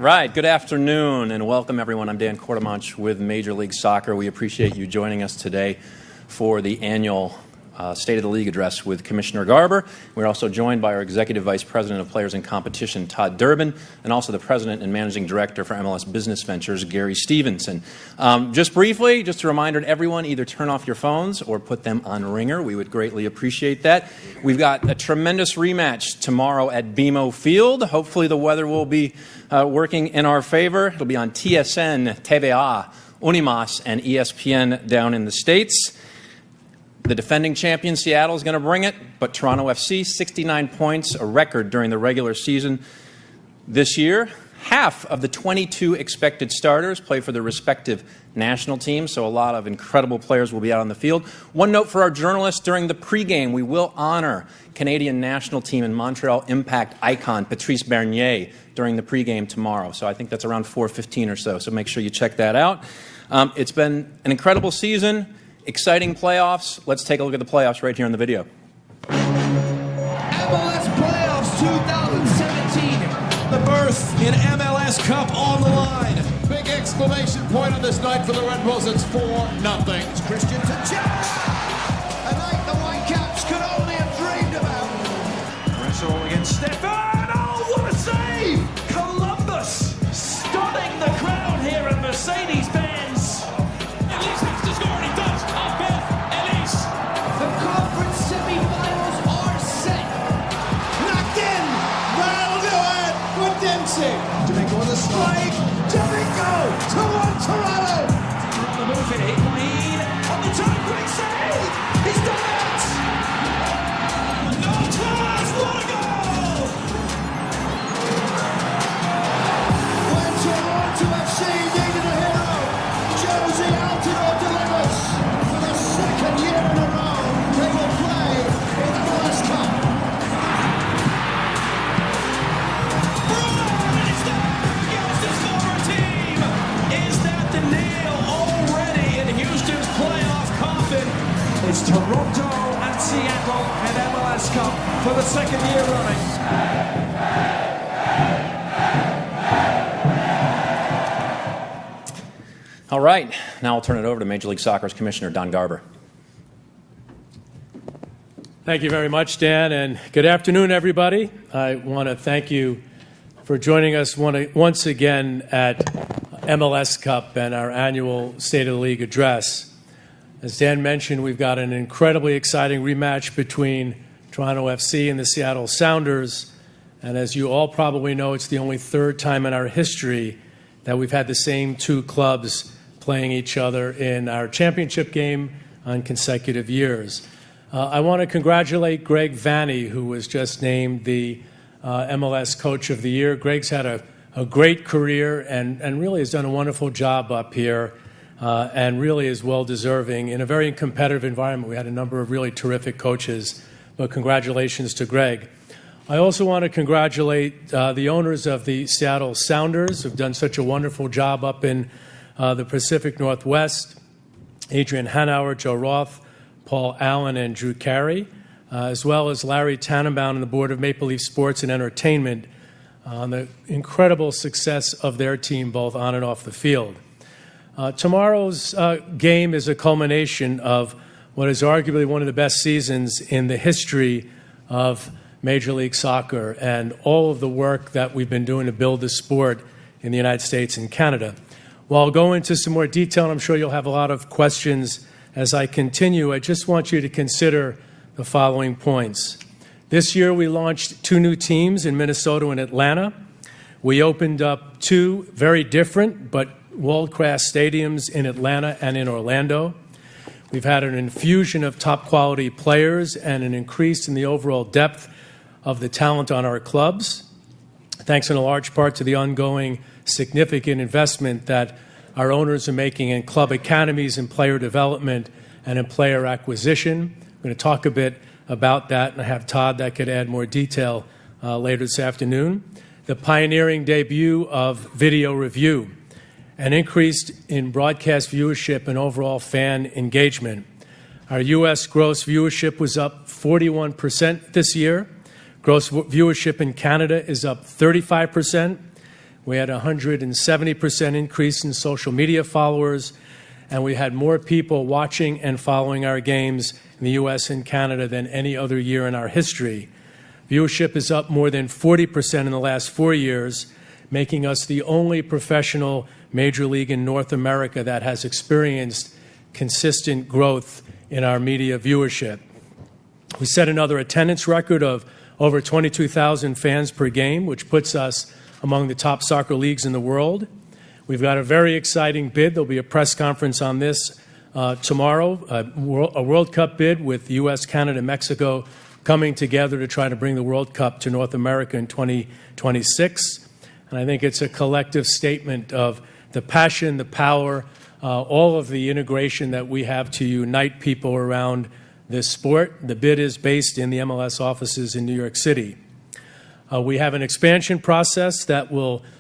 right, good afternoon and welcome everyone. I'm Dan Quartermanch with Major League Soccer. We appreciate you joining us today for the annual State of the League address with Commissioner Garber. We're also joined by our Executive Vice President of Players and Competition, Todd Durbin, and also the President and Managing Director for MLS Business Ventures, Gary Stevenson. Just briefly, just a reminder to everyone, either turn off your phones or put them on ringer. We would greatly appreciate that. We've got a tremendous rematch tomorrow at BMO Field. Hopefully the weather will be working in our favor. It'll be on TSN, TVA, Unimas, and ESPN down in the States. The defending champion, Seattle, is going to bring it, but Toronto FC, 69 points, a record during the regular season this year. Half of the 22 expected starters play for their respective national teams, so a lot of incredible players will be out on the field. One note for our journalists, during the pregame, we will honor Canadian national team and Montreal Impact icon Patrice Bernier during the pregame tomorrow. So I think that's around 4:15 or so make sure you check that out. It's been an incredible season. Exciting playoffs. Let's take a look at the playoffs right here in the video. MLS Playoffs 2017. The berth in MLS Cup on the line. Big exclamation point on this night for the Red Bulls. It's 4-0. It's Christian to Jack. A night the Whitecaps could only have dreamed about. Wrestle against Stefan. Oh, what a save! Columbus stunning the crowd here at Mercedes-Benz. Jamaica with a strike. Jamaica! 2-1 Toronto! On the move here. Higuain on the turn. Great save! He's done it! No Torres! What a goal! When Toronto FC needed a hero, Josie Altidore delivers. For the second year in a row, they will play in the MLS Cup. It's Toronto and Seattle in MLS Cup for the second year running. All right, now I'll turn it over to Major League Soccer's Commissioner Don Garber. Thank you very much, Dan, and good afternoon, everybody. I want to thank you for joining us once again at MLS Cup and our annual State of the League address. As Dan mentioned, we've got an incredibly exciting rematch between Toronto FC and the Seattle Sounders. And as you all probably know, it's the only third time in our history that we've had the same two clubs playing each other in our championship game on consecutive years. I want to congratulate Greg Vanney, who was just named the MLS Coach of the Year. Greg's had a great career and really has done a wonderful job up here. And really is well-deserving in a very competitive environment. We had a number of really terrific coaches, but congratulations to Greg. I also want to congratulate the owners of the Seattle Sounders, who've done such a wonderful job up in the Pacific Northwest. Adrian Hanauer, Joe Roth, Paul Allen, and Drew Carey, as well as Larry Tannenbaum and the Board of Maple Leaf Sports and Entertainment on the incredible success of their team, both on and off the field. Tomorrow's game is a culmination of what is arguably one of the best seasons in the history of Major League Soccer and all of the work that we've been doing to build the sport in the United States and Canada. While I'll go into some more detail, and I'm sure you'll have a lot of questions as I continue, I just want you to consider the following points. This year we launched two new teams in Minnesota and Atlanta. We opened up two very different but world-class stadiums in Atlanta and in Orlando. We've had an infusion of top-quality players and an increase in the overall depth of the talent on our clubs, thanks in a large part to the ongoing significant investment that our owners are making in club academies and player development and in player acquisition. I'm going to talk a bit about that, and I have Todd that could add more detail later this afternoon. The pioneering debut of video review, an increase in broadcast viewership and overall fan engagement. Our U.S. gross viewership was up 41% this year. Gross viewership in Canada is up 35%. We had a 170% increase in social media followers, and we had more people watching and following our games in the U.S. and Canada than any other year in our history. Viewership is up more than 40% in the last 4 years, making us the only professional major league in North America that has experienced consistent growth in our media viewership. We set another attendance record of over 22,000 fans per game, which puts us among the top soccer leagues in the world. We've got a very exciting bid. There'll be a press conference on this tomorrow, a World Cup bid with the U.S., Canada, and Mexico coming together to try to bring the World Cup to North America in 2026. And I think it's a collective statement of the passion, the power, all of the integration that we have to unite people around this sport. The bid is based in the MLS offices in New York City. We have an expansion process that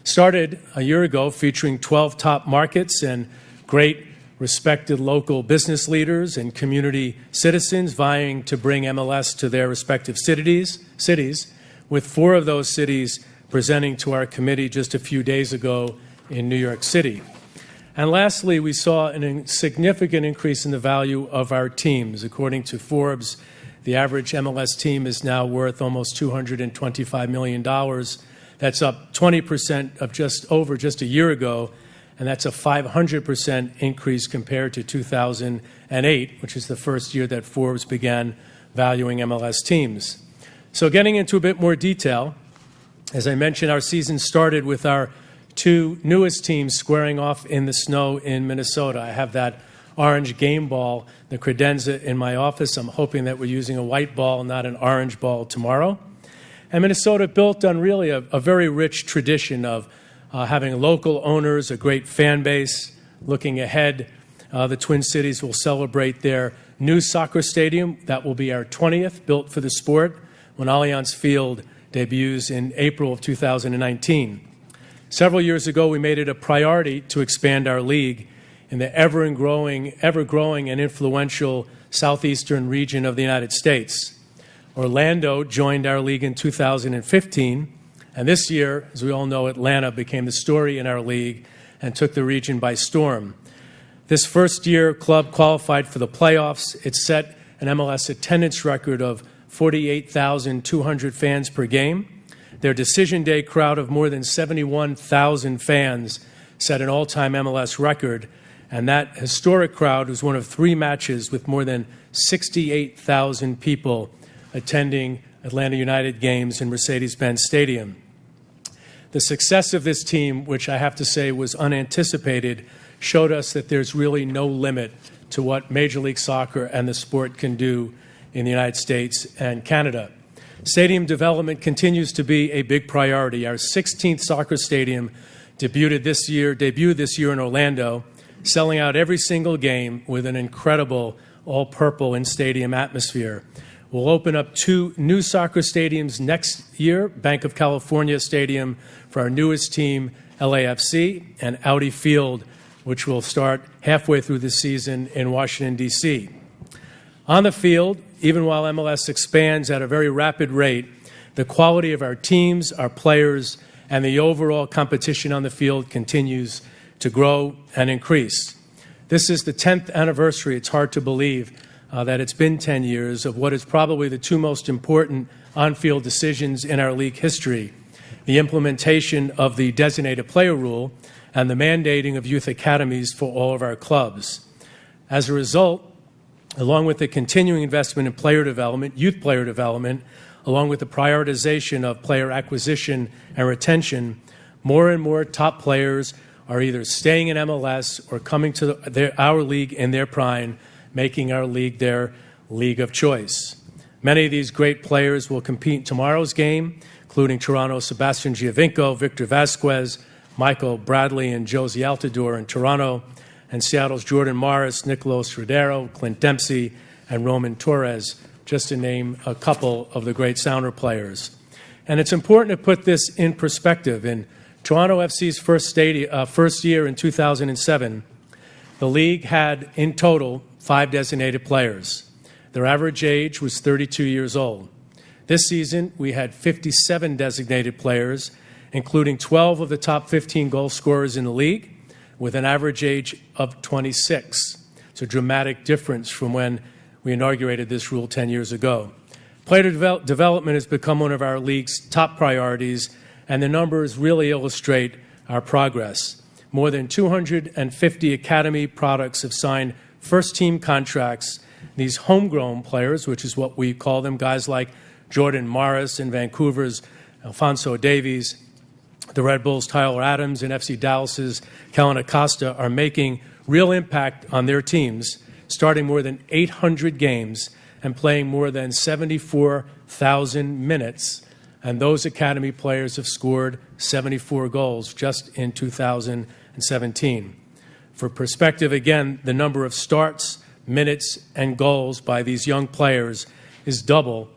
started a year ago, featuring 12 top markets and great respected local business leaders and community citizens vying to bring MLS to their respective cities, with 4 of those cities presenting to our committee just a few days ago in New York City. And lastly, we saw a significant increase in the value of our teams. According to Forbes, the average MLS team is now worth almost $225 million. That's up 20% of just a year ago, and that's a 500% increase compared to 2008, which is the first year that Forbes began valuing MLS teams. So getting into a bit more detail, as I mentioned, our season started with our 2 newest teams squaring off in the snow in Minnesota. I have that orange game ball, the credenza, in my office. I'm hoping that we're using a white ball, not an orange ball, tomorrow. And Minnesota built on really a very rich tradition of having local owners, a great fan base. Looking ahead, the Twin Cities will celebrate their new soccer stadium. That will be our 20th, built for the sport, when Allianz Field debuts in April of 2019. Several years ago, we made it a priority to expand our league in the ever-growing and influential southeastern region of the United States. Orlando joined our league in 2015, and this year, as we all know, Atlanta became the story in our league and took the region by storm. This first-year club qualified for the playoffs. It set an MLS attendance record of 48,200 fans per game. Their decision day crowd of more than 71,000 fans set an all-time MLS record, and that historic crowd was one of 3 matches with more than 68,000 people attending Atlanta United games in Mercedes-Benz Stadium. The success of this team, which I have to say was unanticipated, showed us that there's really no limit to what Major League Soccer and the sport can do in the United States and Canada. Stadium development continues to be a big priority. Our 16th soccer stadium debuted this year in Orlando, selling out every single game with an incredible all-purple in-stadium atmosphere. We'll open up 2 new soccer stadiums next year, Bank of California Stadium for our newest team, LAFC, and Audi Field, which will start halfway through the season in Washington, D.C. On the field, even while MLS expands at a very rapid rate, the quality of our teams, our players, and the overall competition on the field continues to grow and increase. This is the 10th anniversary. It's hard to believe that it's been 10 years of what is probably the 2 most important on-field decisions in our league history: the implementation of the designated player rule and the mandating of youth academies for all of our clubs. As a result, along with the continuing investment in player development, youth player development, along with the prioritization of player acquisition and retention, more and more top players are either staying in MLS or coming to our league in their prime, making our league their league of choice. Many of these great players will compete in tomorrow's game, including Toronto's Sebastian Giovinco, Victor Vasquez, Michael Bradley, and Josie Altidore in Toronto, and Seattle's Jordan Morris, Nicolas Rodero, Clint Dempsey, and Roman Torres, just to name a couple of the great Sounder players. And it's important to put this in perspective. In Toronto FC's first year in 2007, the league had, in total, 5 designated players. Their average age was 32 years old. This season, we had 57 designated players, including 12 of the top 15 goal scorers in the league, with an average age of 26. It's a dramatic difference from when we inaugurated this rule 10 years ago. Player development has become one of our league's top priorities, and the numbers really illustrate our progress. More than 250 academy products have signed first-team contracts. These homegrown players, which is what we call them, guys like Jordan Morris in Vancouver's Alphonso Davies, the Red Bulls' Tyler Adams, and FC Dallas's Kellen Acosta, are making real impact on their teams, starting more than 800 games and playing more than 74,000 minutes. And those academy players have scored 74 goals just in 2017. For perspective, again, the number of starts, minutes, and goals by these young players is double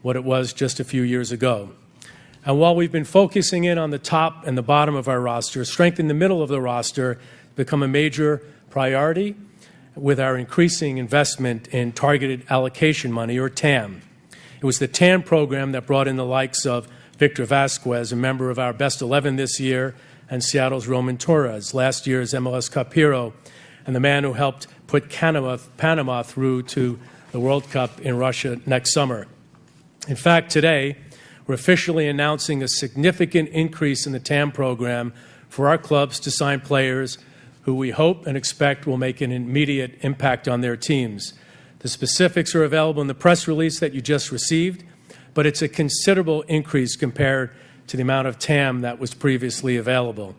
what it was just a few years ago. And while we've been focusing in on the top and the bottom of our roster, strengthening the middle of the roster has become a major priority with our increasing investment in targeted allocation money, or TAM. It was the TAM program that brought in the likes of Victor Vasquez, a member of our Best 11 this year, and Seattle's Roman Torres, last year's MLS Cup hero, and the man who helped put Panama through to the World Cup in Russia next summer. In fact, today, we're officially announcing a significant increase in the TAM program for our clubs to sign players who we hope and expect will make an immediate impact on their teams. The specifics are available in the press release that you just received, but it's a considerable increase compared to the amount of TAM that was previously available.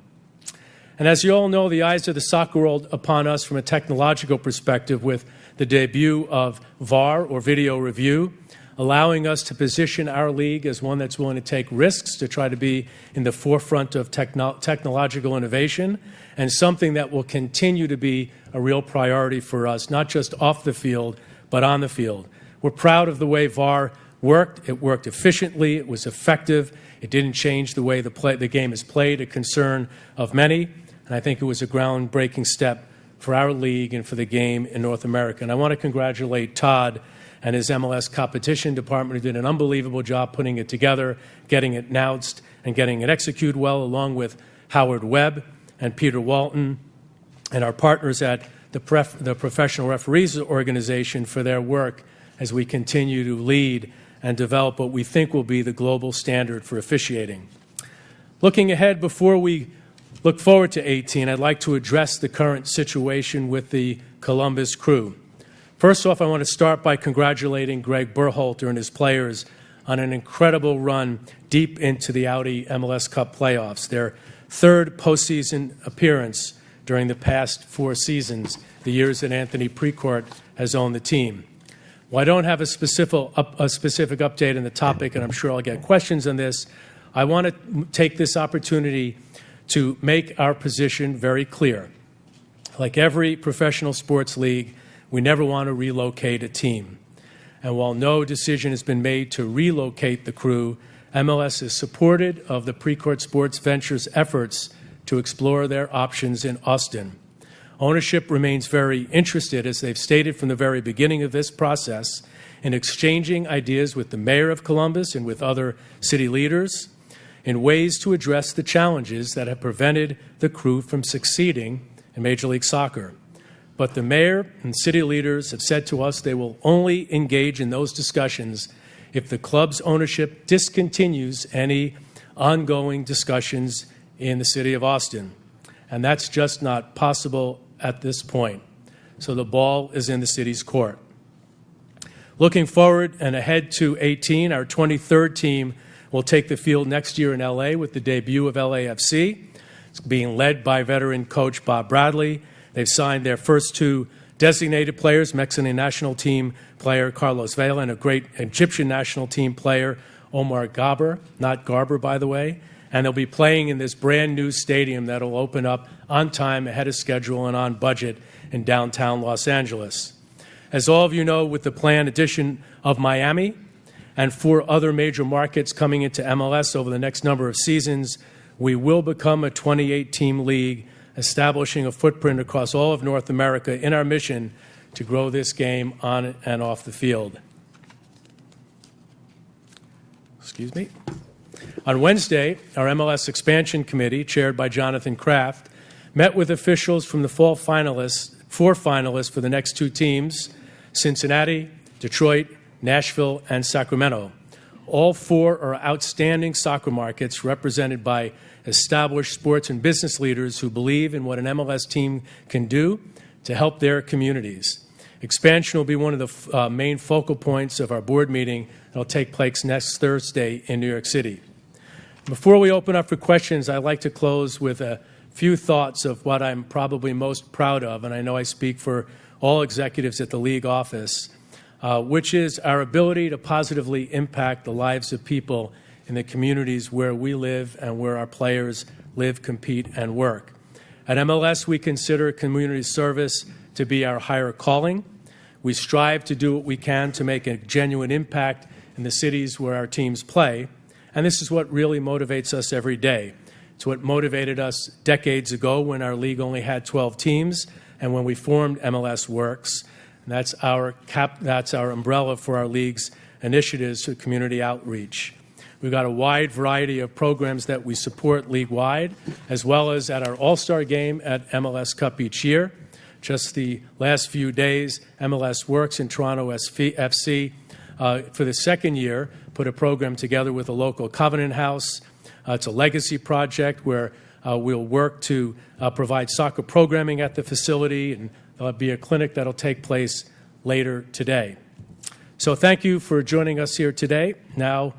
And as you all know, the eyes of the soccer world upon us from a technological perspective with the debut of VAR, or video review, allowing us to position our league as one that's willing to take risks to try to be in the forefront of technological innovation, and something that will continue to be a real priority for us, not just off the field, but on the field. We're proud of the way VAR worked. It worked efficiently. It was effective. It didn't change the way the game is played, a concern of many, and I think it was a groundbreaking step for our league and for the game in North America. And I want to congratulate Todd and his MLS competition department, who did an unbelievable job putting it together, getting it announced, and getting it executed well, along with Howard Webb and Peter Walton, and our partners at the Professional Referees Organization for their work as we continue to lead and develop what we think will be the global standard for officiating. Looking ahead, before we look forward to 18, I'd like to address the current situation with the Columbus Crew. First off, I want to start by congratulating Greg Berhalter and his players on an incredible run deep into the Audi MLS Cup playoffs, their third postseason appearance during the past 4 seasons, the years that Anthony Precourt has owned the team. While I don't have a specific update on the topic, and I'm sure I'll get questions on this, I want to take this opportunity to make our position very clear. Like every professional sports league, we never want to relocate a team. And while no decision has been made to relocate the Crew, MLS is supportive of the Precourt Sports Ventures' efforts to explore their options in Austin. Ownership remains very interested, as they've stated from the very beginning of this process, in exchanging ideas with the mayor of Columbus and with other city leaders in ways to address the challenges that have prevented the Crew from succeeding in Major League Soccer. But the mayor and city leaders have said to us they will only engage in those discussions if the club's ownership discontinues any ongoing discussions in the city of Austin. And that's just not possible at this point. So the ball is in the city's court. Looking forward and ahead to 18, our 23rd team will take the field next year in LA with the debut of LAFC. It's being led by veteran coach Bob Bradley. They've signed their first 2 designated players, Mexican national team player Carlos Vela and a great Egyptian national team player, Omar Garber, not Garber, by the way. And they'll be playing in this brand new stadium that will open up on time, ahead of schedule, and on budget in downtown Los Angeles. As all of you know, with the planned addition of Miami and 4 other major markets coming into MLS over the next number of seasons, we will become a 28-team league, establishing a footprint across all of North America in our mission to grow this game on and off the field. Excuse me. On Wednesday, our MLS Expansion Committee, chaired by Jonathan Kraft, met with officials from the four finalists for the next two teams, Cincinnati, Detroit, Nashville, and Sacramento. All four are outstanding soccer markets represented by established sports and business leaders who believe in what an MLS team can do to help their communities. Expansion will be one of the main focal points of our board meeting that will take place next Thursday in New York City. Before we open up for questions, I'd like to close with a few thoughts of what I'm probably most proud of, and I know I speak for all executives at the league office, which is our ability to positively impact the lives of people in the communities where we live and where our players live, compete, and work. At MLS, we consider community service to be our higher calling. We strive to do what we can to make a genuine impact in the cities where our teams play, and this is what really motivates us every day. It's what motivated us decades ago when our league only had 12 teams and when we formed MLS Works. And that's our umbrella for our league's initiatives for community outreach. We've got a wide variety of programs that we support league-wide, as well as at our All-Star Game at MLS Cup each year. Just the last few days, MLS Works in Toronto FC, for the second year, put a program together with a local Covenant House. It's a legacy project where we'll work to provide soccer programming at the facility, and there'll be a clinic that'll take place later today. So thank you for joining us here today. Now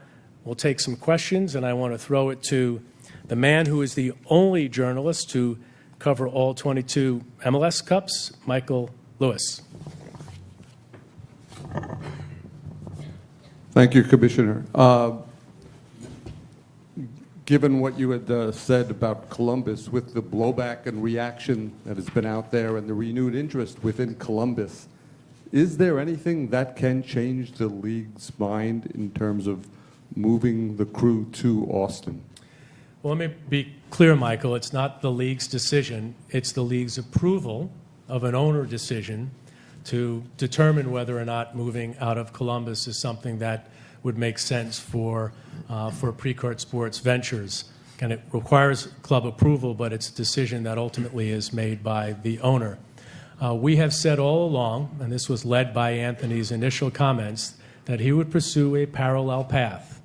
we'll take some questions, and I want to throw it to the man who is the only journalist to cover all 22 MLS Cups, Michael Lewis. Thank you, Commissioner. Given what you had said about Columbus, with the blowback and reaction that has been out there and the renewed interest within Columbus, is there anything that can change the league's mind in terms of moving the crew to Austin? Well, let me be clear, Michael. It's not the league's decision. It's the league's approval of an owner decision to determine whether or not moving out of Columbus is something that would make sense for Precourt Sports Ventures. And it requires club approval, but it's a decision that ultimately is made by the owner. We have said all along, and this was led by Anthony's initial comments, that he would pursue a parallel path,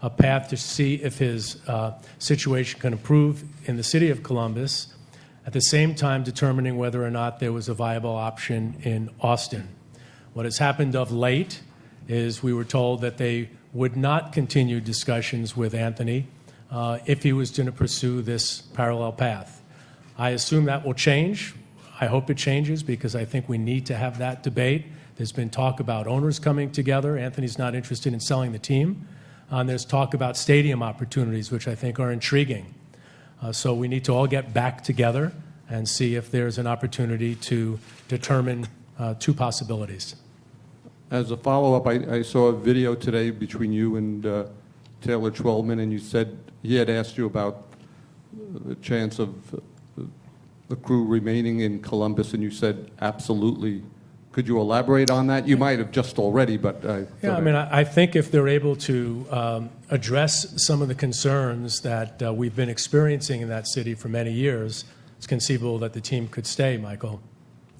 a path to see if his situation can improve in the city of Columbus, at the same time determining whether or not there was a viable option in Austin. What has happened of late is we were told that they would not continue discussions with Anthony if he was going to pursue this parallel path. I assume that will change. I hope it changes because I think we need to have that debate. There's been talk about owners coming together. Anthony's not interested in selling the team. And there's talk about stadium opportunities, which I think are intriguing. So we need to all get back together and see if there's an opportunity to determine two possibilities. As a follow-up, I saw a video today between you and Taylor Twellman, and you said he had asked you about the chance of the crew remaining in Columbus, and you said absolutely. Could you elaborate on that? You might have just already, but I think if they're able to address some of the concerns that we've been experiencing in that city for many years, it's conceivable that the team could stay, Michael.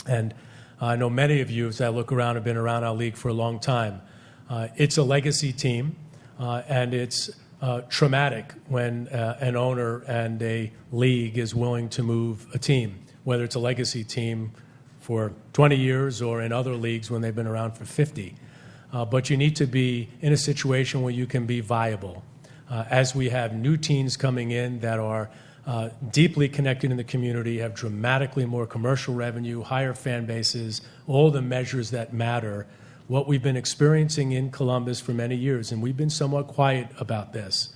And I know many of you, as I look around, have been around our league for a long time. It's a legacy team, and it's traumatic when an owner and a league is willing to move a team, whether it's a legacy team for 20 years or in other leagues when they've been around for 50. But you need to be in a situation where you can be viable. As we have new teams coming in that are deeply connected in the community, have dramatically more commercial revenue, higher fan bases, all the measures that matter. What we've been experiencing in Columbus for many years, and we've been somewhat quiet about this,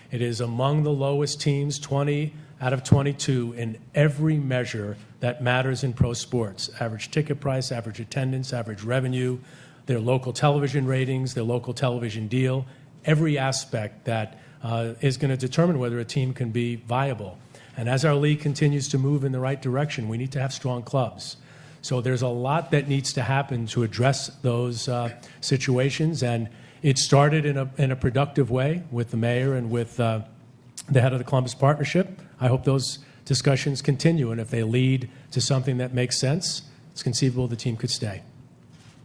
it is among the lowest teams, 20 out of 22, in every measure that matters in pro sports. Average ticket price, average attendance, average revenue, their local television ratings, their local television deal, every aspect that is going to determine whether a team can be viable. And as our league continues to move in the right direction, we need to have strong clubs. So there's a lot that needs to happen to address those situations, and it started in a productive way with the mayor and with the head of the Columbus Partnership. I hope those discussions continue, and if they lead to something that makes sense, it's conceivable the team could stay.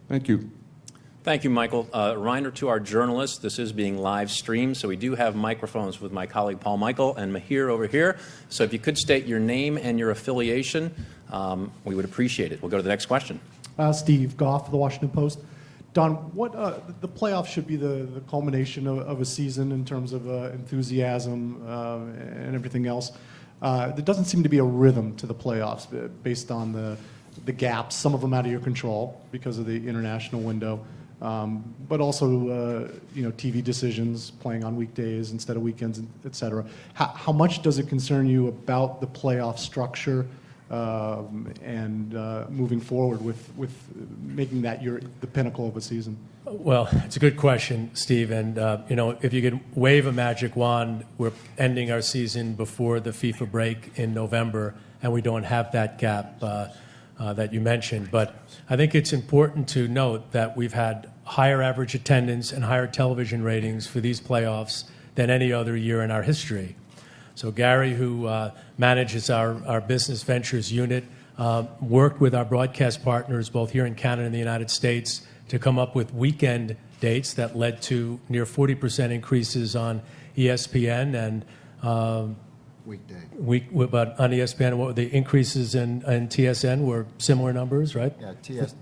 Thank you. Thank you, Michael. A reminder to our journalists, this is being live streamed, so we do have microphones with my colleague Paul Michael and Mahir over here. So if you could state your name and your affiliation, we would appreciate it. We'll go to the next question. Steve Goff of the Washington Post. Don, what the playoffs should be the culmination of a season in terms of enthusiasm and everything else. There doesn't seem to be a rhythm to the playoffs based on the gaps, some of them out of your control because of the international window, but also TV decisions, playing on weekdays instead of weekends, et cetera. How much does it concern you about the playoff structure and moving forward with making that the pinnacle of a season? Well, it's a good question, Steve. And, if you could wave a magic wand, we're ending our season before the FIFA break in November, and we don't have that gap that you mentioned. But I think it's important to note that we've had higher average attendance and higher television ratings for these playoffs than any other year in our history. So Gary, who manages our business ventures unit, worked with our broadcast partners both here in Canada and the United States to come up with weekend dates that led to near 40% increases on ESPN and Weekday. But on ESPN, what were the increases in TSN were similar numbers, right? Yeah,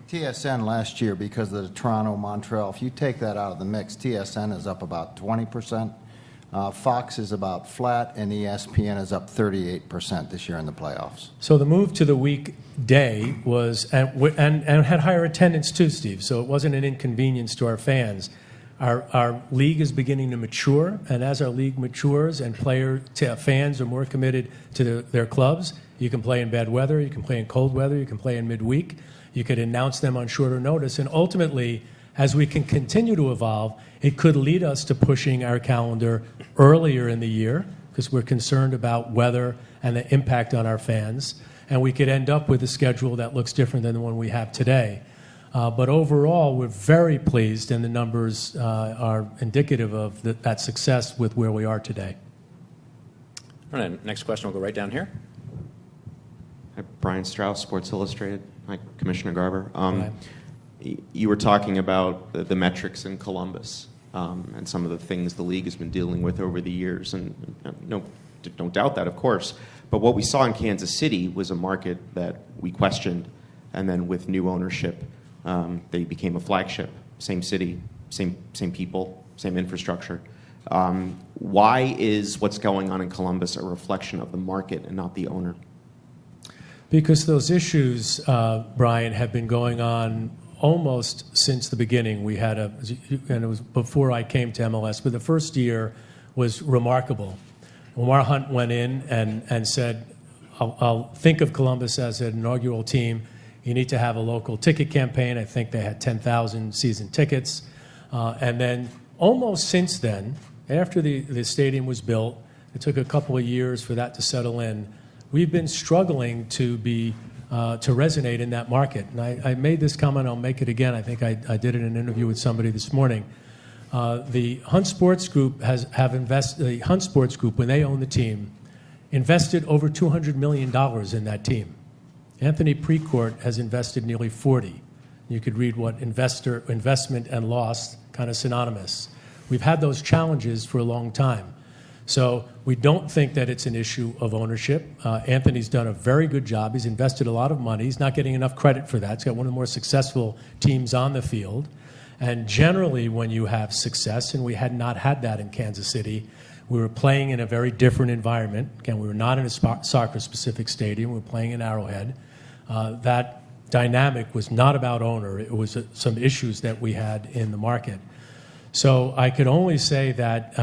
TSN last year, because of the Toronto, Montreal, if you take that out of the mix, TSN is up about 20%. Fox is about flat, and ESPN is up 38% this year in the playoffs. So the move to the weekday was, and had higher attendance too, Steve, so it wasn't an inconvenience to our fans. Our league is beginning to mature, and as our league matures and fans are more committed to their clubs, you can play in bad weather, you can play in cold weather, you can play in midweek, you could announce them on shorter notice, and ultimately, as we can continue to evolve, it could lead us to pushing our calendar earlier in the year because we're concerned about weather and the impact on our fans, and we could end up with a schedule that looks different than the one we have today. But overall, we're very pleased, and the numbers are indicative of that success with where we are today. All right, next question will go right down here. Hi, Brian Strauss, Sports Illustrated. Hi, Commissioner Garber. Brian. You were talking about the metrics in Columbus and some of the things the league has been dealing with over the years, and don't doubt that, of course. But what we saw in Kansas City was a market that we questioned, and then with new ownership, they became a flagship. Same city, same people, same infrastructure. Why is what's going on in Columbus a reflection of the market and not the owner? Because those issues, Brian, have been going on almost since the beginning. We had and it was before I came to MLS, but the first year was remarkable. Lamar Hunt went in and said, I'll think of Columbus as an inaugural team. You need to have a local ticket campaign. I think they had 10,000 season tickets. And then almost since then, after the stadium was built, it took a couple of years for that to settle in. We've been struggling to resonate in that market. And I made this comment, I'll make it again. I think I did it in an interview with somebody this morning. The Hunt Sports Group the Hunt Sports Group, when they own the team, invested over $200 million in that team. Anthony Precourt has invested nearly 40. You could read what investment and loss, kind of synonymous. We've had those challenges for a long time. So we don't think that it's an issue of ownership. Anthony's done a very good job. He's invested a lot of money. He's not getting enough credit for that. He's got one of the more successful teams on the field. And generally, when you have success, and we had not had that in Kansas City, we were playing in a very different environment. Again, we were not in a soccer-specific stadium. We were playing in Arrowhead. That dynamic was not about owner. It was some issues that we had in the market. So I could only say that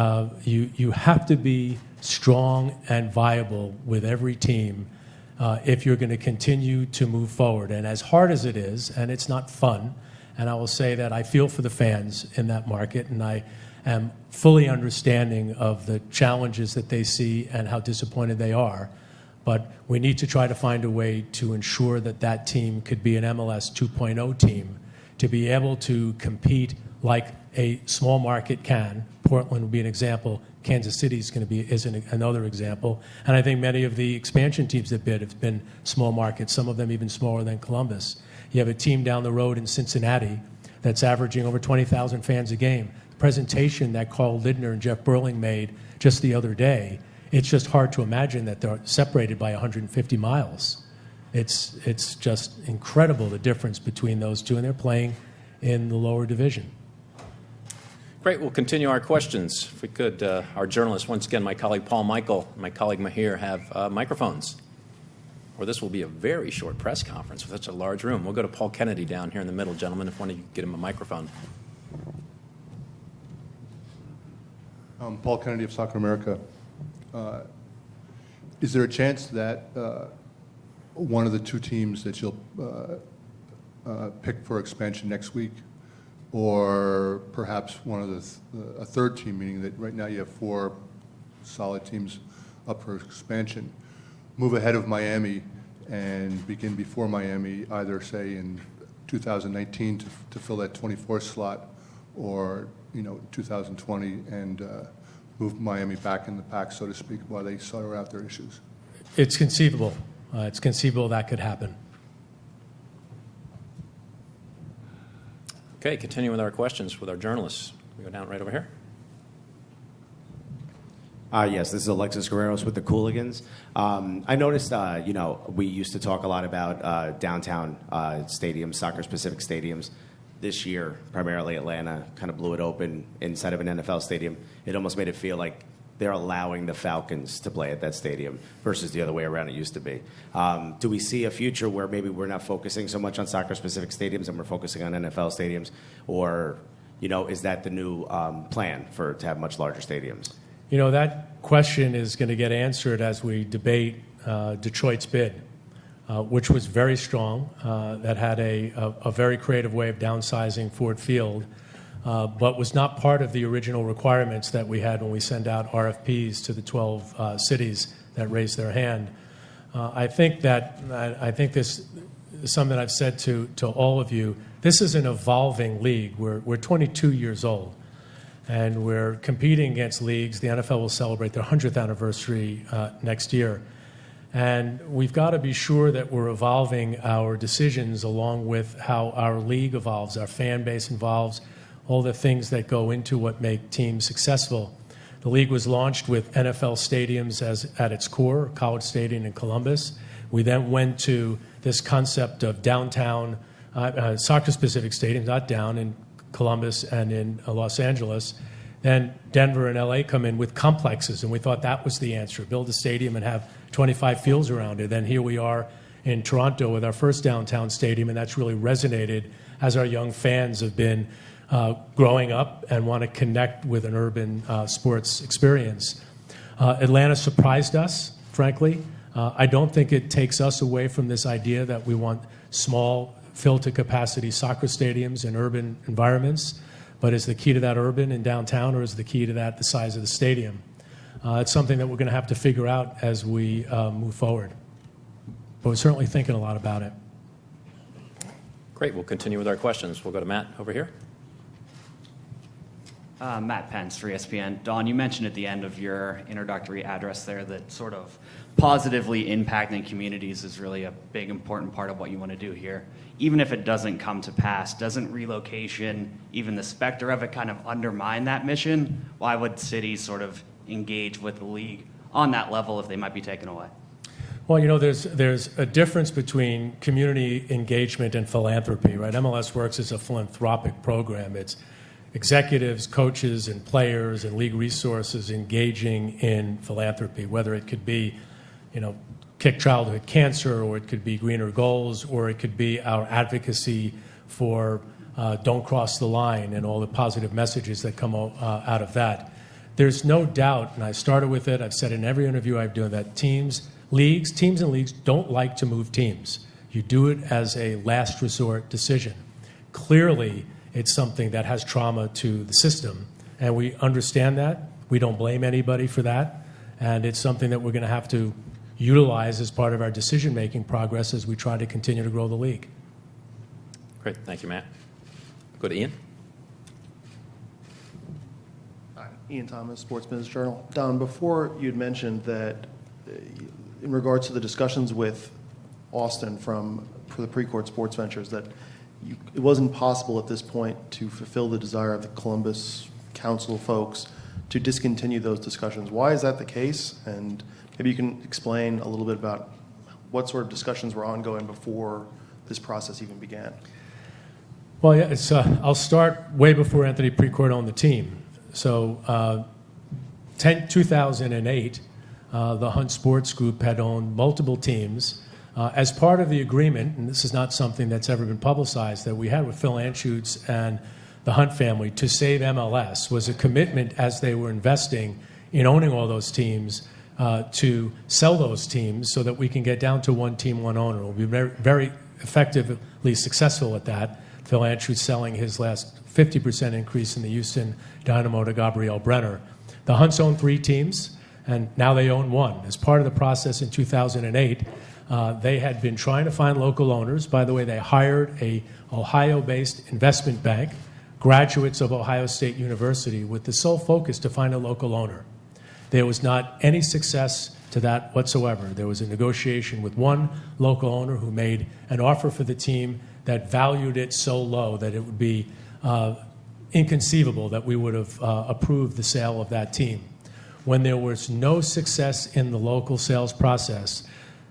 you have to be strong and viable with every team if you're going to continue to move forward. And as hard as it is, and it's not fun, and I will say that I feel for the fans in that market, and I am fully understanding of the challenges that they see and how disappointed they are. But we need to try to find a way to ensure that that team could be an MLS 2.0 team, to be able to compete like a small market can. Portland would be an example. Kansas City is going to be another example. And I think many of the expansion teams that bid have been small markets, some of them even smaller than Columbus. You have a team down the road in Cincinnati that's averaging over 20,000 fans a game. The presentation that Carl Lidner and Jeff Burling made just the other day, it's just hard to imagine that they're separated by 150 miles. It's just incredible, the difference between those two, and they're playing in the lower division. Great. We'll continue our questions. If we could, our journalists, once again, my colleague Paul Michael and my colleague Mahir have microphones. Or this will be a very short press conference with such a large room. We'll go to Paul Kennedy down here in the middle, gentlemen, if one of you could get him a microphone. Paul Kennedy of Soccer America. Is there a chance that one of the two teams that you'll pick for expansion next week, or perhaps one of a third team, meaning that right now you have 4 solid teams up for expansion, move ahead of Miami and begin before Miami, either say in 2019 to fill that 24th slot, or 2020 and move Miami back in the pack, so to speak, while they sort out their issues? It's conceivable. It's conceivable that could happen. Okay, continuing with our questions with our journalists. We go down right over here. Yes, this is Alexis Guerreros with the Cooligans. I noticed, we used to talk a lot about downtown stadiums, soccer-specific stadiums. This year, primarily Atlanta kind of blew it open inside of an NFL stadium. It almost made it feel like they're allowing the Falcons to play at that stadium versus the other way around it used to be. Do we see a future where maybe we're not focusing so much on soccer-specific stadiums and we're focusing on NFL stadiums? Or, is that the new plan to have much larger stadiums? That question is going to get answered as we debate Detroit's bid, which was very strong, that had a very creative way of downsizing Ford Field, but was not part of the original requirements that we had when we send out RFPs to the 12 cities that raised their hand. I think this is something I've said to all of you. This is an evolving league. We're 22 years old, and we're competing against leagues. The NFL will celebrate their 100th anniversary next year. And we've got to be sure that we're evolving our decisions along with how our league evolves, our fan base evolves, all the things that go into what make teams successful. The league was launched with NFL stadiums at its core, College Stadium in Columbus. We then went to this concept of downtown, soccer-specific stadiums, not down, in Columbus and in Los Angeles. Then Denver and LA come in with complexes, and we thought that was the answer, build a stadium and have 25 fields around it. Then here we are in Toronto with our first downtown stadium, and that's really resonated as our young fans have been growing up and want to connect with an urban sports experience. Atlanta surprised us, frankly. I don't think it takes us away from this idea that we want small, fill-to-capacity soccer stadiums in urban environments, but is the key to that urban and downtown, or is the key to that the size of the stadium? It's something that we're going to have to figure out as we move forward. But we're certainly thinking a lot about it. Great. We'll continue with our questions. We'll go to Matt over here. Matt Pence for ESPN. Don, you mentioned at the end of your introductory address there that sort of positively impacting communities is really a big, important part of what you want to do here. Even if it doesn't come to pass, doesn't relocation, even the specter of it, kind of undermine that mission? Why would cities sort of engage with the league on that level if they might be taken away? Well, there's a difference between community engagement and philanthropy, right? MLS Works is a philanthropic program. It's executives, coaches, and players and league resources engaging in philanthropy, whether it could be, kick childhood cancer, or it could be greener goals, or it could be our advocacy for don't cross the line and all the positive messages that come out of that. There's no doubt, and I started with it, I've said in every interview I've done, that teams and leagues don't like to move teams. You do it as a last resort decision. Clearly, it's something that has trauma to the system, and we understand that. We don't blame anybody for that, and it's something that we're going to have to, utilize as part of our decision-making progress as we try to continue to grow the league. Great. Thank you, Matt. Go to Ian. Hi, Ian Thomas, Sports Business Journal. Don, before you'd mentioned that in regards to the discussions with Austin for the Precourt Sports Ventures, that it wasn't possible at this point to fulfill the desire of the Columbus Council folks to discontinue those discussions. Why is that the case? And maybe you can explain a little bit about what sort of discussions were ongoing before this process even began. Well, yeah, I'll start way before Anthony Precourt owned the team. So 2008, the Hunt Sports Group had owned multiple teams. As part of the agreement, and this is not something that's ever been publicized, that we had with Phil Anschutz and the Hunt family to save MLS was a commitment as they were investing in owning all those teams to sell those teams so that we can get down to one team, one owner. We'll be very, very effectively successful at that. Phil Anschutz selling his last 50% increase in the Houston Dynamo to Gabriel Brenner. The Hunts own 3 teams, and now they own 1. As part of the process in 2008, they had been trying to find local owners. By the way, they hired a Ohio-based investment bank, graduates of Ohio State University, with the sole focus to find a local owner. There was not any success to that whatsoever. There was a negotiation with one local owner who made an offer for the team that valued it so low that it would be inconceivable that we would have approved the sale of that team. When there was no success in the local sales process,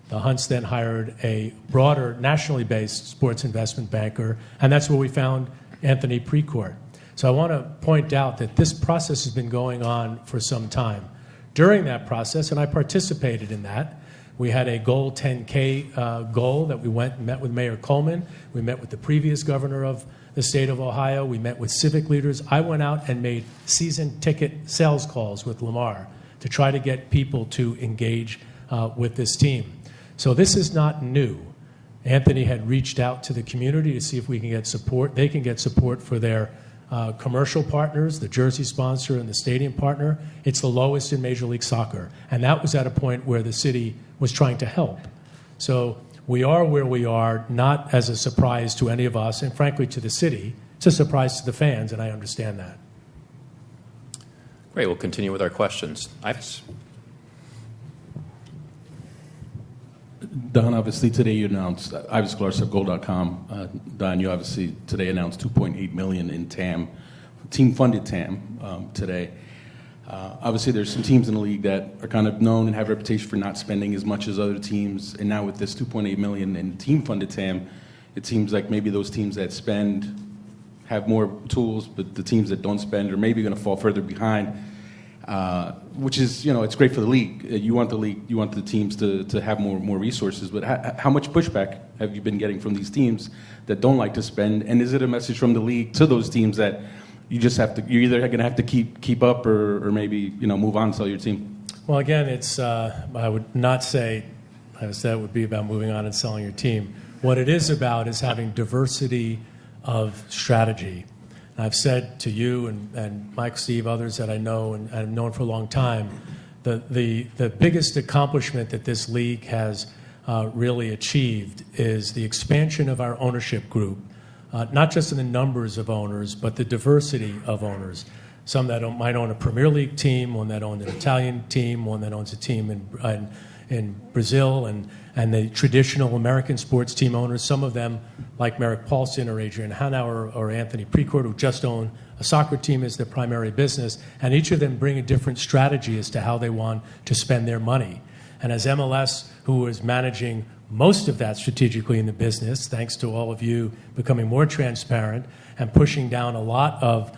the Hunts then hired a broader, nationally based sports investment banker, and that's where we found Anthony Precourt. So I want to point out that this process has been going on for some time. During that process, and I participated in that, we had a goal 10K goal that we went and met with Mayor Coleman. We met with the previous governor of the state of Ohio. We met with civic leaders. I went out and made season ticket sales calls with Lamar to try to get people to engage with this team. So this is not new. Anthony had reached out to the community to see if we can get support. They can get support for their commercial partners, the jersey sponsor and the stadium partner. It's the lowest in Major League Soccer. And that was at a point where the city was trying to help. So we are where we are, not as a surprise to any of us, and frankly to the city. It's a surprise to the fans, and I understand that. Great. We'll continue with our questions. Ives? Don, obviously today you announced, Ives Clark, Gold.com. Don, you obviously today announced $2.8 million in TAM, team-funded TAM today. Obviously there's some teams in the league that are kind of known and have a reputation for not spending as much as other teams, and now with this $2.8 million in team-funded TAM, it seems like maybe those teams that spend have more tools, but the teams that don't spend are maybe going to fall further behind. Which is, it's great for the league. You want the teams to have more resources. But how much pushback have you been getting from these teams that don't like to spend? And is it a message from the league to those teams that you're either going to have to keep up or maybe move on and sell your team? Well, again, it's I would not say that would be about moving on and selling your team. What it is about is having diversity of strategy. I've said to you and Mike, Steve, others that I know and I've known for a long time, the biggest accomplishment that this league has really achieved is the expansion of our ownership group, not just in the numbers of owners, but the diversity of owners. Some that might own a Premier League team, one that owns an Italian team, one that owns a team in Brazil, and the traditional American sports team owners, some of them like Merrick Paulson or Adrian Hanauer or Anthony Precourt, who just own a soccer team as their primary business, and each of them bring a different strategy as to how they want to spend their money. And as MLS, who is managing most of that strategically in the business, thanks to all of you becoming more transparent and pushing down a lot of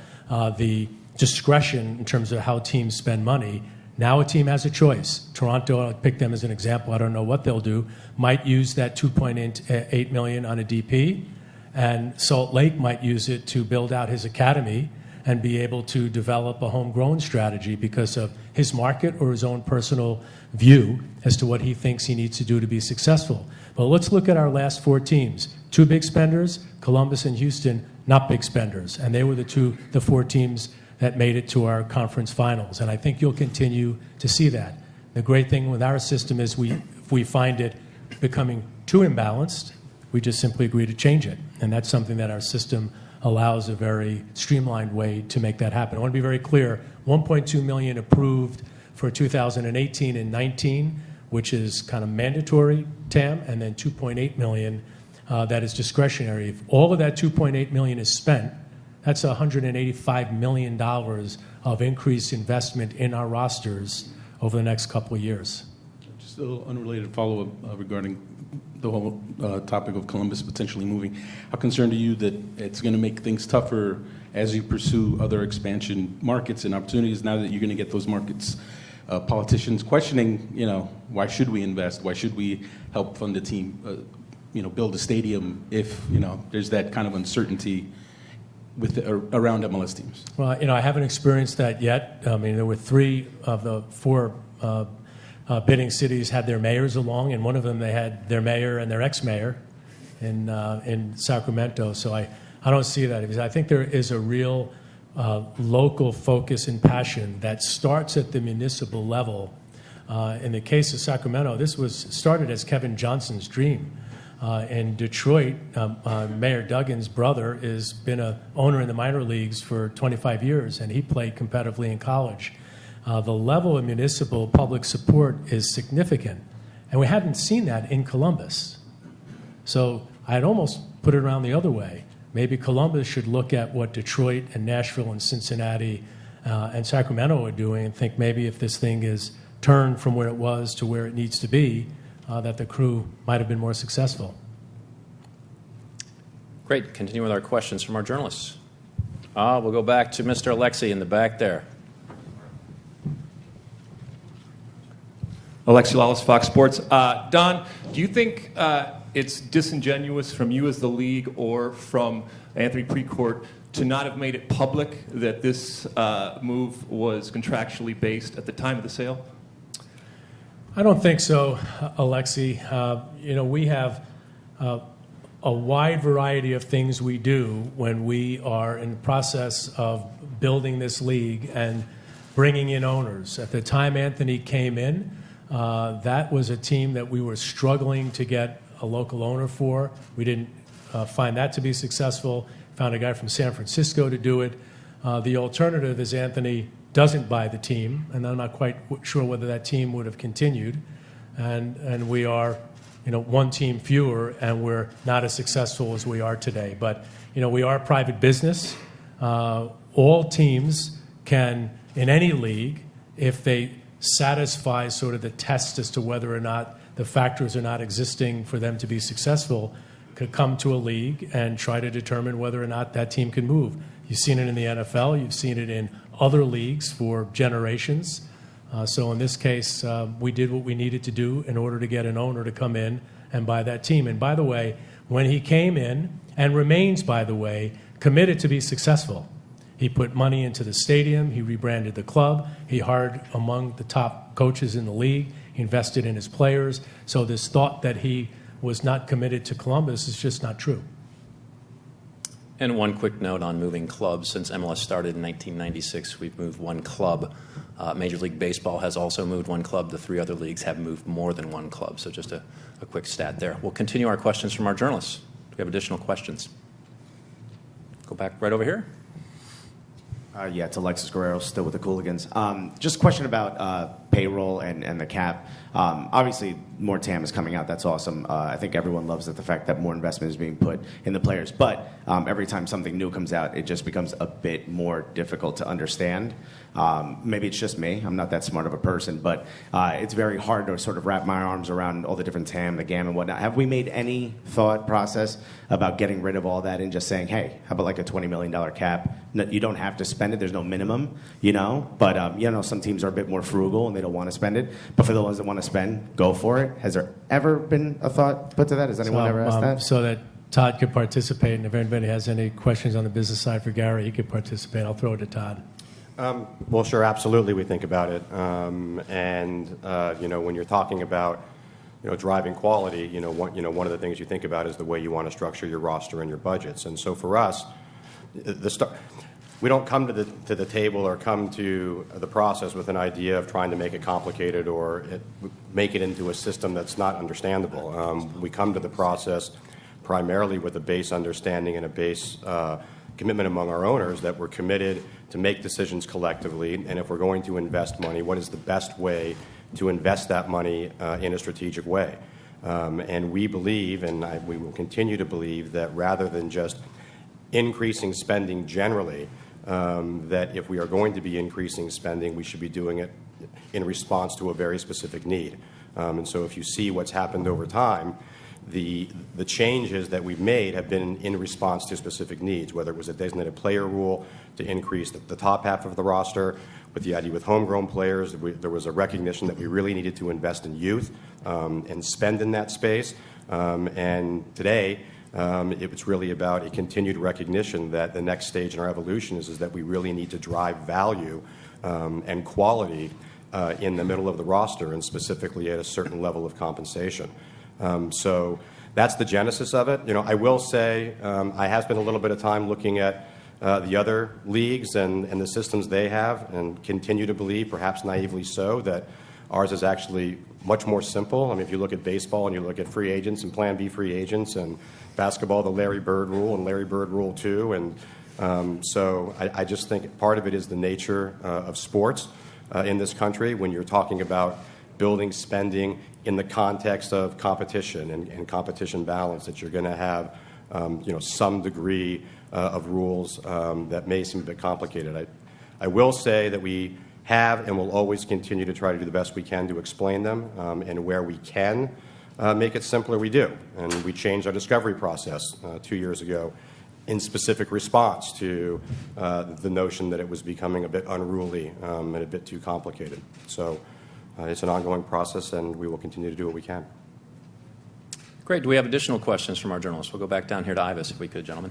the discretion in terms of how teams spend money, now a team has a choice. Toronto, I'll pick them as an example, I don't know what they'll do, might use that $2.8 million on a DP, and Salt Lake might use it to build out his academy and be able to develop a homegrown strategy because of his market or his own personal view as to what he thinks he needs to do to be successful. But let's look at our last 4 teams. 2 big spenders, Columbus and Houston, not big spenders, and they were the 4 teams that made it to our conference finals. And I think you'll continue to see that. The great thing with our system is we If we find it becoming too imbalanced, we just simply agree to change it. And that's something that our system allows a very streamlined way to make that happen. I want to be very clear, $1.2 million approved for 2018 and 19, which is kind of mandatory TAM, and then $2.8 million that is discretionary. If all of that $2.8 million is spent, that's $185 million of increased investment in our rosters over the next couple of years. Just a little unrelated follow-up regarding the whole topic of Columbus potentially moving. How concerned are you that it's going to make things tougher as you pursue other expansion markets and opportunities now that you're going to get those markets? Politicians questioning, why should we invest? Why should we help fund a team, build a stadium if, there's that kind of uncertainty around MLS teams? Well, I haven't experienced that yet. I mean, there were 3 of the 4 bidding cities had their mayors along, and one of them they had their mayor and their ex-mayor in Sacramento. So I don't see that, because I think there is a real local focus and passion that starts at the municipal level. In the case of Sacramento, this was started as Kevin Johnson's dream. In Detroit, Mayor Duggan's brother has been an owner in the minor leagues for 25 years, and he played competitively in college. The level of municipal public support is significant, and we hadn't seen that in Columbus. So I'd almost put it around the other way. Maybe Columbus should look at what Detroit and Nashville and Cincinnati and Sacramento are doing and think maybe if this thing is turned from where it was to where it needs to be, that the Crew might have been more successful. Great. Continue with our questions from our journalists. We'll go back to Mr. Alexi in the back there. Alexi Lawless, Fox Sports. Don, do you think it's disingenuous from you as the league or from Anthony Precourt to not have made it public that this move was contractually based at the time of the sale? I don't think so, Alexi. We have a wide variety of things we do when we are in the process of building this league and bringing in owners. At the time Anthony came in, that was a team that we were struggling to get a local owner for. We didn't find that to be successful. Found a guy from San Francisco to do it. The alternative is Anthony doesn't buy the team, and I'm not quite sure whether that team would have continued. And we are, one team fewer, and we're not as successful as we are today. But, we are a private business. All teams can, in any league, if they satisfy sort of the test as to whether or not the factors are not existing for them to be successful, could come to a league and try to determine whether or not that team can move. You've seen it in the NFL. You've seen it in other leagues for generations. So in this case, we did what we needed to do in order to get an owner to come in and buy that team. And by the way, when he came in, and remains, by the way, committed to be successful, he put money into the stadium. He rebranded the club. He hired among the top coaches in the league. He invested in his players. So this thought that he was not committed to Columbus is just not true. And one quick note on moving clubs. Since MLS started in 1996, we've moved one club. Major League Baseball has also moved one club. The 3 other leagues have moved more than one club. So just a quick stat there. We'll continue our questions from our journalists. Do we have additional questions? Go back right over here. Yeah, it's Alexis Guerrero, still with the Cooligans. Just a question about payroll and the cap. Obviously, more TAM is coming out. That's awesome. I think everyone loves the fact that more investment is being put in the players. But every time something new comes out, it just becomes a bit more difficult to understand. Maybe it's just me. I'm not that smart of a person. But it's very hard to sort of wrap my arms around all the different TAM, the GAM, and whatnot. Have we made any thought process about getting rid of all that and just saying, hey, how about like a $20 million cap? No, you don't have to spend it. There's no minimum, But, some teams are a bit more frugal and they don't want to spend it. But for the ones that want to spend, go for it. Has there ever been a thought put to that? Has anyone ever asked that? So that Todd could participate, and if anybody has any questions on the business side for Gary, he could participate. I'll throw it to Todd. Well, sure, absolutely, we think about it. When you're talking about, driving quality, one of the things you think about is the way you want to structure your roster and your budgets. And so for us, we don't come to the table or come to the process with an idea of trying to make it complicated or make it into a system that's not understandable. We come to the process primarily with a base understanding and a base commitment among our owners that we're committed to make decisions collectively, and if we're going to invest money, what is the best way to invest that money in a strategic way. And we believe, and we will continue to believe, that rather than just increasing spending generally, that if we are going to be increasing spending, we should be doing it in response to a very specific need. And so if you see what's happened over time, the changes that we've made have been in response to specific needs, whether it was a designated player rule to increase the top half of the roster. With the idea with homegrown players, there was a recognition that we really needed to invest in youth and spend in that space. And today, it was really about a continued recognition that the next stage in our evolution is that we really need to drive value and quality in the middle of the roster, and specifically at a certain level of compensation. So that's the genesis of it. I will say I have spent a little bit of time looking at the other leagues and the systems they have, and continue to believe, perhaps naively so, that ours is actually much more simple. I mean, if you look at baseball and you look at free agents and Plan B free agents, and basketball, the Larry Bird rule and Larry Bird rule 2. And so I just think part of it is the nature of sports in this country when you're talking about building spending in the context of competition and competition balance, that you're going to have some degree of rules that may seem a bit complicated. I will say that we have and will always continue to try to do the best we can to explain them, and where we can make it simpler, we do. And we changed our discovery process 2 years ago in specific response to the notion that it was becoming a bit unruly and a bit too complicated. So it's an ongoing process, and we will continue to do what we can. Great. Do we have additional questions from our journalists? We'll go back down here to Ivis, if we could, gentlemen.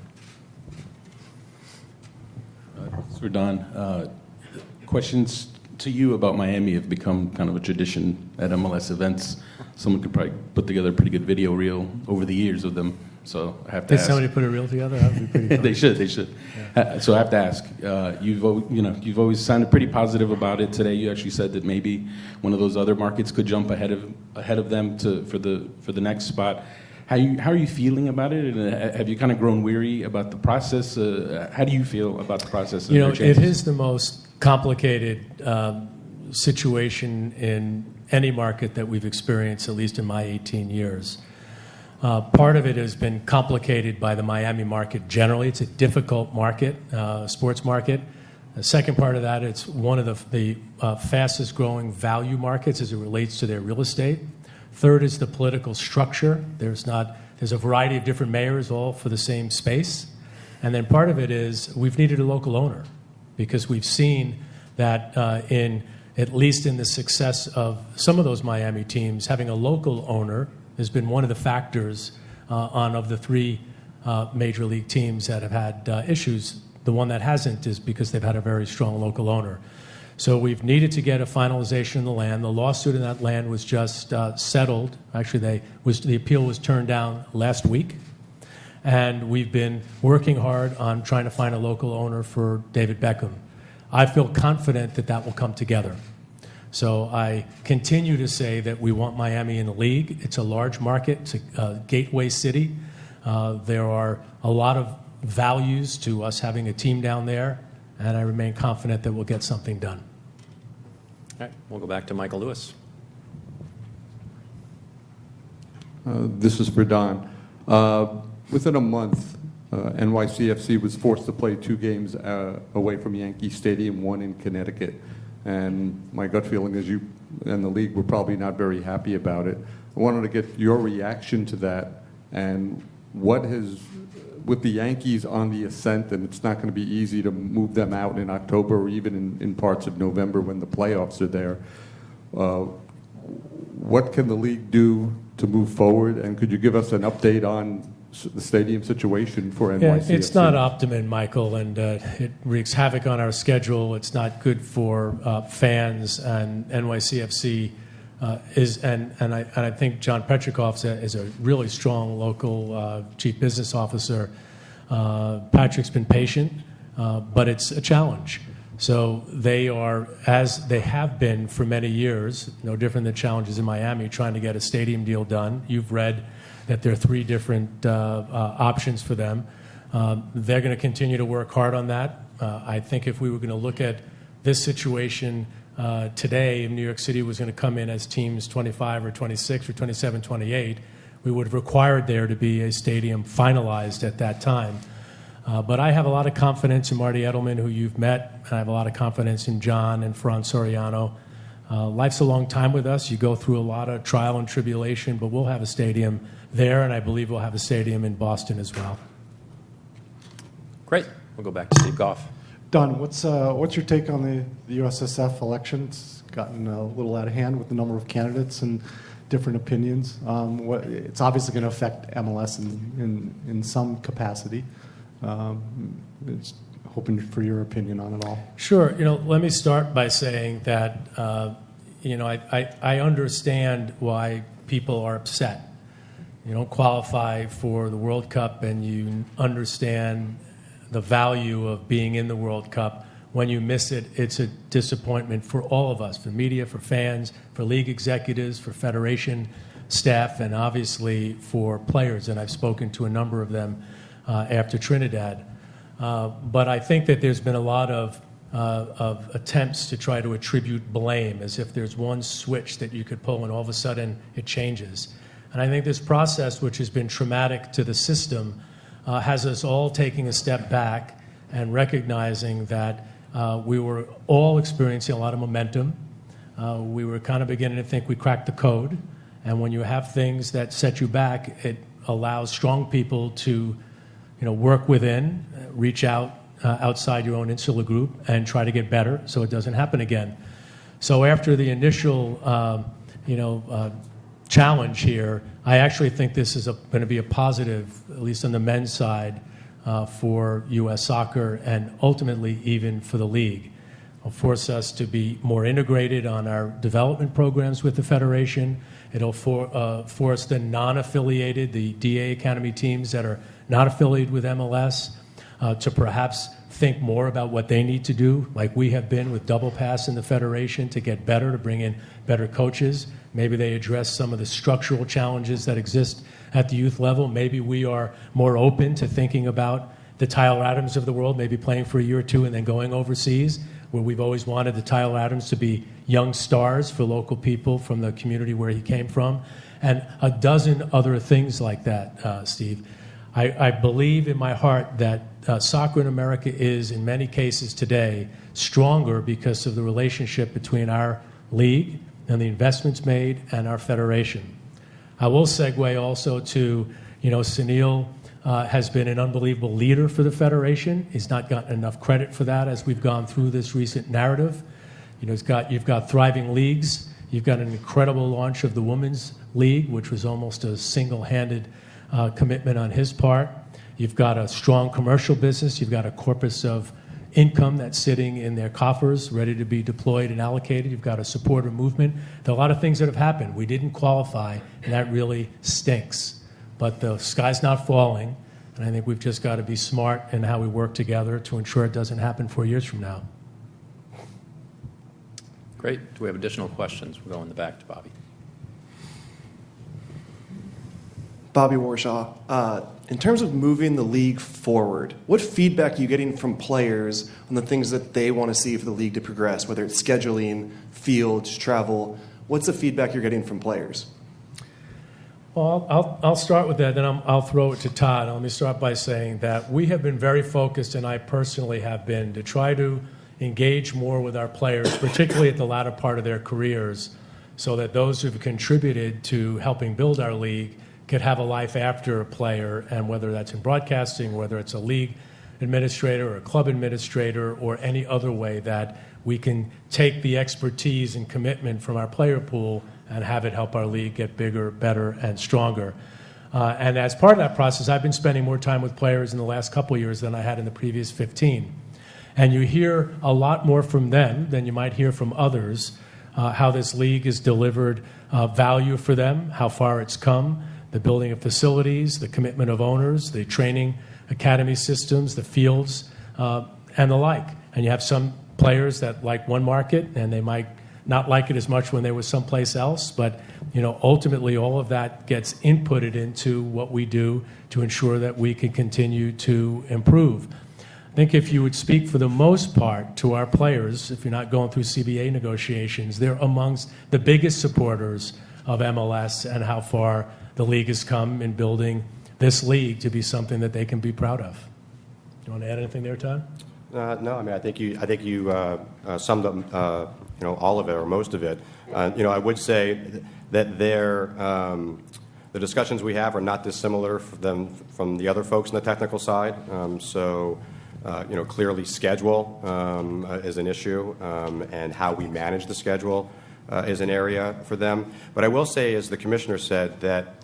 Sir Don, questions to you about Miami have become kind of a tradition at MLS events. Someone could probably put together a pretty good video reel over the years of them. So I have to ask. Did somebody put a reel together? That would be pretty fun. They should. Yeah. So I have to ask. You've always sounded pretty positive about it. Today, you actually said that maybe one of those other markets could jump ahead of them for the next spot. How are you feeling about it? And have you kind of grown weary about the process? How do you feel about the process? It is the most complicated situation in any market that we've experienced, at least in my 18 years. Part of it has been complicated by the Miami market generally. It's a difficult market, sports market. The second part of that, it's one of the fastest growing value markets as it relates to their real estate. Third is the political structure. There's a variety of different mayors, all for the same space. And then part of it is we've needed a local owner, because we've seen that at least in the success of some of those Miami teams, having a local owner has been one of the factors of the three major league teams that have had issues. The one that hasn't is because they've had a very strong local owner. So we've needed to get a finalization of the land. The lawsuit in that land was just settled. Actually, the appeal was turned down last week. And we've been working hard on trying to find a local owner for David Beckham. I feel confident that that will come together. So I continue to say that we want Miami in the league. It's a large market. It's a gateway city. There are a lot of values to us having a team down there, and I remain confident that we'll get something done. All right, we'll go back to Michael Lewis. This is for Don. Within a month, NYCFC was forced to play 2 games away from Yankee Stadium, 1 in Connecticut. And my gut feeling is you and the league were probably not very happy about it. I wanted to get your reaction to that, and with the Yankees on the ascent, and it's not going to be easy to move them out in October or even in parts of November when the playoffs are there. What can the league do to move forward? And could you give us an update on the stadium situation for NYCFC? Yeah, it's not optimum, Michael, and it wreaks havoc on our schedule. It's not good for fans, and NYCFC and I think John Petrikoff is a really strong local chief business officer. Patrick's been patient. but it's a challenge. So they are, as they have been for many years, no different than challenges in Miami, trying to get a stadium deal done. You've read that there are 3 different options for them. They're going to continue to work hard on that. I think if we were going to look at this situation today, if New York City was going to come in as teams 25 or 26 or 27, 28, we would have required there to be a stadium finalized at that time. But I have a lot of confidence in Marty Edelman, who you've met, and I have a lot of confidence in John and Fran Soriano. Life's a long time with us. You go through a lot of trial and tribulation, but we'll have a stadium there, and I believe we'll have a stadium in Boston as well. Great. We'll go back to Steve Goff. Don, what's your take on the USSF election? It's gotten a little out of hand with the number of candidates and different opinions. It's obviously going to affect MLS in some capacity. It's hoping for your opinion on it all. Sure. Let me start by saying that I understand why people are upset. You don't qualify for the World Cup, and you understand the value of being in the World Cup. When you miss it, it's a disappointment for all of us, for media, for fans, for league executives, for federation staff, and obviously for players. And I've spoken to a number of them after Trinidad. But I think that there's been a lot of attempts to try to attribute blame, as if there's one switch that you could pull and all of a sudden it changes. And I think this process, which has been traumatic to the system, has us all taking a step back and recognizing that we were all experiencing a lot of momentum. We were kind of beginning to think we cracked the code. And when you have things that set you back, it allows strong people to work within, reach out outside your own insular group and try to get better so it doesn't happen again. So after the initial challenge here, I actually think this is going to be a positive, at least on the men's side, for U.S. soccer and ultimately even for the league. It'll force us to be more integrated on our development programs with the federation. It'll force the non-affiliated, the DA Academy teams that are not affiliated with MLS, to perhaps think more about what they need to do, like we have been with Double Pass in the federation, to get better, to bring in better coaches. Maybe they address some of the structural challenges that exist at the youth level. Maybe we are more open to thinking about the Tyler Adams of the world, maybe playing for a year or two and then going overseas, where we've always wanted the Tyler Adams to be young stars for local people from the community where he came from, and a dozen other things like that, Steve. I believe in my heart that soccer in America is, in many cases today, stronger because of the relationship between our league and the investments made and our federation. I will segue also to, Sunil has been an unbelievable leader for the federation. He's not gotten enough credit for that as we've gone through this recent narrative. You've got thriving leagues. You've got an incredible launch of the Women's League, which was almost a single-handed commitment on his part. You've got a strong commercial business. You've got a corpus of income that's sitting in their coffers, ready to be deployed and allocated. You've got a supporter movement. There are a lot of things that have happened. We didn't qualify, and that really stinks. But the sky's not falling, and I think we've just got to be smart in how we work together to ensure it doesn't happen 4 years from now. Great. Do we have additional questions? We'll go in the back to Bobby. Bobby Warshaw, in terms of moving the league forward, what feedback are you getting from players on the things that they want to see for the league to progress, whether it's scheduling, fields, travel? What's the feedback you're getting from players? Well, I'll start with that, then I'll throw it to Todd. Let me start by saying that we have been very focused, and I personally have been, to try to engage more with our players, particularly at the latter part of their careers, so that those who've contributed to helping build our league could have a life after a player, and whether that's in broadcasting, whether it's a league administrator or a club administrator or any other way that we can take the expertise and commitment from our player pool and have it help our league get bigger, better, and stronger. And as part of that process, I've been spending more time with players in the last couple of years than I had in the previous 15. And you hear a lot more from them than you might hear from others, how this league has delivered value for them, how far it's come, the building of facilities, the commitment of owners, the training academy systems, the fields. and the like. And you have some players that like one market, and they might not like it as much when they were someplace else. But ultimately, all of that gets inputted into what we do to ensure that we can continue to improve. I think if you would speak for the most part to our players, if you're not going through CBA negotiations, they're amongst the biggest supporters of MLS and how far the league has come in building this league to be something that they can be proud of. Do you want to add anything there, Todd? No, I mean, I think you summed up all of it or most of it. I would say that the discussions we have are not dissimilar from the other folks on the technical side. Clearly schedule is an issue, and how we manage the schedule is an area for them. But I will say, as the commissioner said, that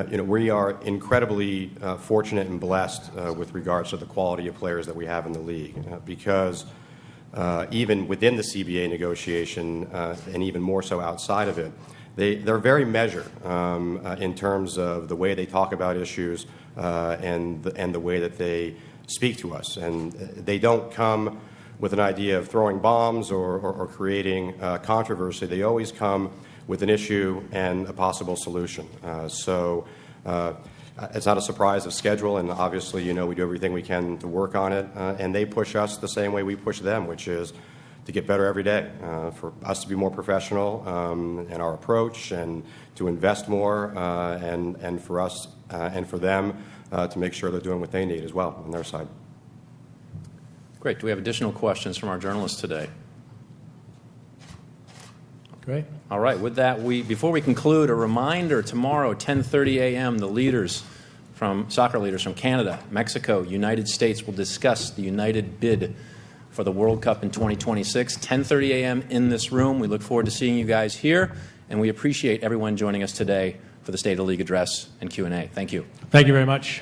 we are incredibly fortunate and blessed with regards to the quality of players that we have in the league, because even within the CBA negotiation, and even more so outside of it, they're very measured in terms of the way they talk about issues and the way that they speak to us. And they don't come with an idea of throwing bombs or creating controversy. They always come with an issue and a possible solution. It's not a surprise of schedule, and obviously, we do everything we can to work on it. And they push us the same way we push them, which is to get better every day, for us to be more professional in our approach and to invest more, and for us and for them to make sure they're doing what they need as well on their side. Great. Do we have additional questions from our journalists today? Great. All right. With that, before we conclude, a reminder: tomorrow, 10:30 a.m., soccer leaders from Canada, Mexico, United States will discuss the united bid for the World Cup in 2026. 10:30 a.m. in this room. We look forward to seeing you guys here, and we appreciate everyone joining us today for the State of the League address and Q&A. Thank you. Thank you very much.